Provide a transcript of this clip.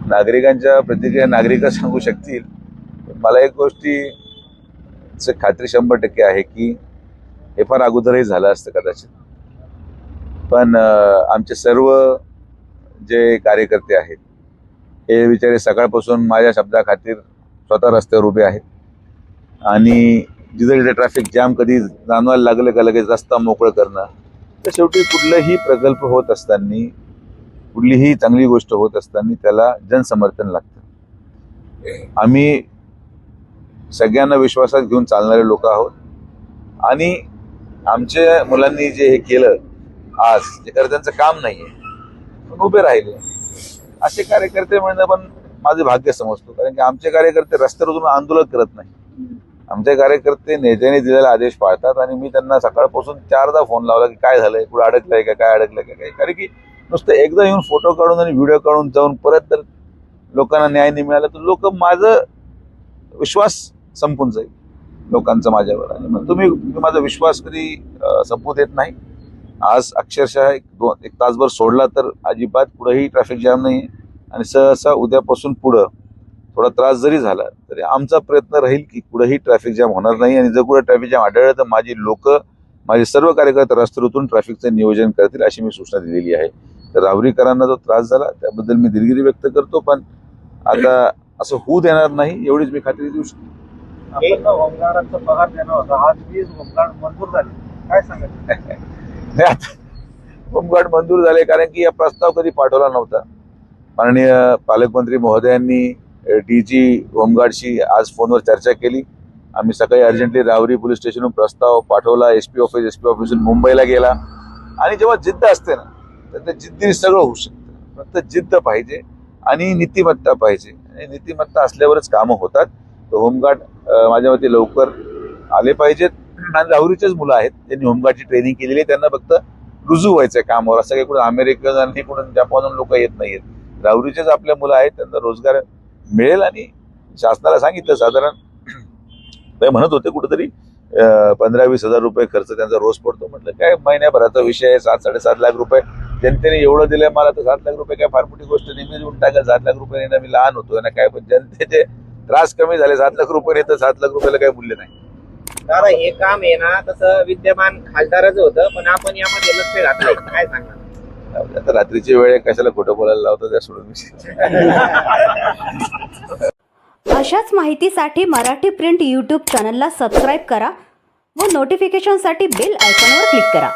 नागरिकांच्या प्रतिक्रिया नागरिक सांगू शकतील. मला एक गोष्टीची खात्री 100% आहे की हे फार अगोदरही झालं असतं कदाचित, पण आमचे सर्व जे कार्यकर्ते आहेत हे बिचारे सकाळपासून माझ्या शब्दाखातीर स्वतः रस्त्यावर उभे आहेत आणि जिथे जिथे ट्रॅफिक जाम कधी जाणवायला लागलं का लगेच रस्ता मोकळं करणं. तर शेवटी कुठलाही प्रकल्प होत असताना, कुठलीही चांगली गोष्ट होत असताना त्याला जनसमर्थन लागतं. आम्ही सगळ्यांना विश्वासात घेऊन चालणारे लोक आहोत आणि आमच्या मुलांनी जे हे केलं आज, जे खरं त्यांचं काम नाहीये पण उभे राहिले, असे कार्यकर्ते म्हणणं पण माझे भाग्य समजतो. कारण की आमचे कार्यकर्ते रस्त्यावर उतरून आंदोलन करत नाही. आमचे कार्यकर्ते नेत्याने दिलेला आदेश पाळतात आणि मी त्यांना सकाळपासून 4दा फोन लावला की काय झालंय, कुठं अडकलंय का, काय अडकलंय का काय. कारण की नुसतं एकदा येऊन फोटो काढून आणि व्हिडिओ काढून जाऊन परत जर लोकांना न्याय नाही मिळाला तर लोक माझं विश्वास संपून जाईल लोकांचा माझ्यावर. आणि मग तुम्ही माझा विश्वास कधी संपू देत नाही. आज अक्षरशः एक तासभर सोडला तर अजिबात पुढेही ट्रॅफिक जाम नाही आणि सहसा उद्यापासून पुढं थोडा त्रास जरी झाला तरी आमचा प्रयत्न राहील की पुढेही ट्रॅफिक जाम होणार नाही. आणि जर कुठे ट्रॅफिक जाम आढळलं तर माझी लोक, माझे सर्व कार्यकर्ते रस्त्यावर उतरून ट्रॅफिकचं नियोजन करतील अशी मी सूचना दिलेली आहे. तर राहुरीकरांना जो त्रास झाला त्याबद्दल मी दिलगिरी व्यक्त करतो, पण आता असं होऊ देणार नाही एवढीच मी खात्री देऊ शकतो. आपण होमगार्डांचा पगार देणार होता, आज 20 होमगार्ड मंजूर झाले, काय सांगायचं? होमगार्ड मंजूर झाले कारण की हा प्रस्ताव कधी पाठवला नव्हता. माननीय पालकमंत्री महोदयांनी डीजी होमगार्डशी आज फोनवर चर्चा केली. आम्ही सकाळी अर्जंटली राहुरी पोलीस स्टेशनहून प्रस्ताव पाठवला. एसपी ऑफिसहून मुंबईला गेला. आणि जेव्हा जिद्द असते ना तर त्या जिद्दीने सगळं होऊ शकतं. फक्त जिद्द पाहिजे आणि नीतिमत्ता पाहिजे, आणि नीतिमत्ता असल्यावरच कामं होतात. तर होमगार्ड माझ्या मते लवकर आले पाहिजेत. आणि राहुरीचेच मुलं आहेत, त्यांनी होमगार्डची ट्रेनिंग केलेली आहे, त्यांना फक्त रुजू व्हायचंय कामावर. असं काही कुठं अमेरिकन आणि कुठून जपानहून लोक येत नाहीयेत. राहुरीचेच आपल्या मुलं आहेत, त्यांना रोजगार मिळेल. आणि शासनाला सांगितलं, साधारण म्हणत होते कुठेतरी 15-20 हजार रुपये खर्च त्यांचा रोज पडतो. म्हटलं काय महिन्याभराचा विषय आहे, 7-7.5 लाख रुपये जनतेने एवढं दिलंय मला, तर 7 लाख रुपये काय फार मोठी गोष्ट नाही. मी देऊन टाका 7 लाख रुपये नेणं, मी लहान होतो ना काय, पण जनतेचे त्रास कमी झाले. 7 लाख रुपये नेतं, 7 लाख रुपयाला काही मूल्य नाही. दादा हे काम आहे ना तसं विद्यमान खासदाराचं होतं, पण आपण यामध्ये लक्ष घातलंय, काय सांगणार? आता रात्रीची वेळ आहे, कशाला खोटं बोलायला लावतो त्या सोडून. अशाच माहितीसाठी मराठी प्रिंट यूट्यूब चॅनलला सबस्क्राईब करा व नोटिफिकेशनसाठी बेल आयकॉनवर क्लिक करा.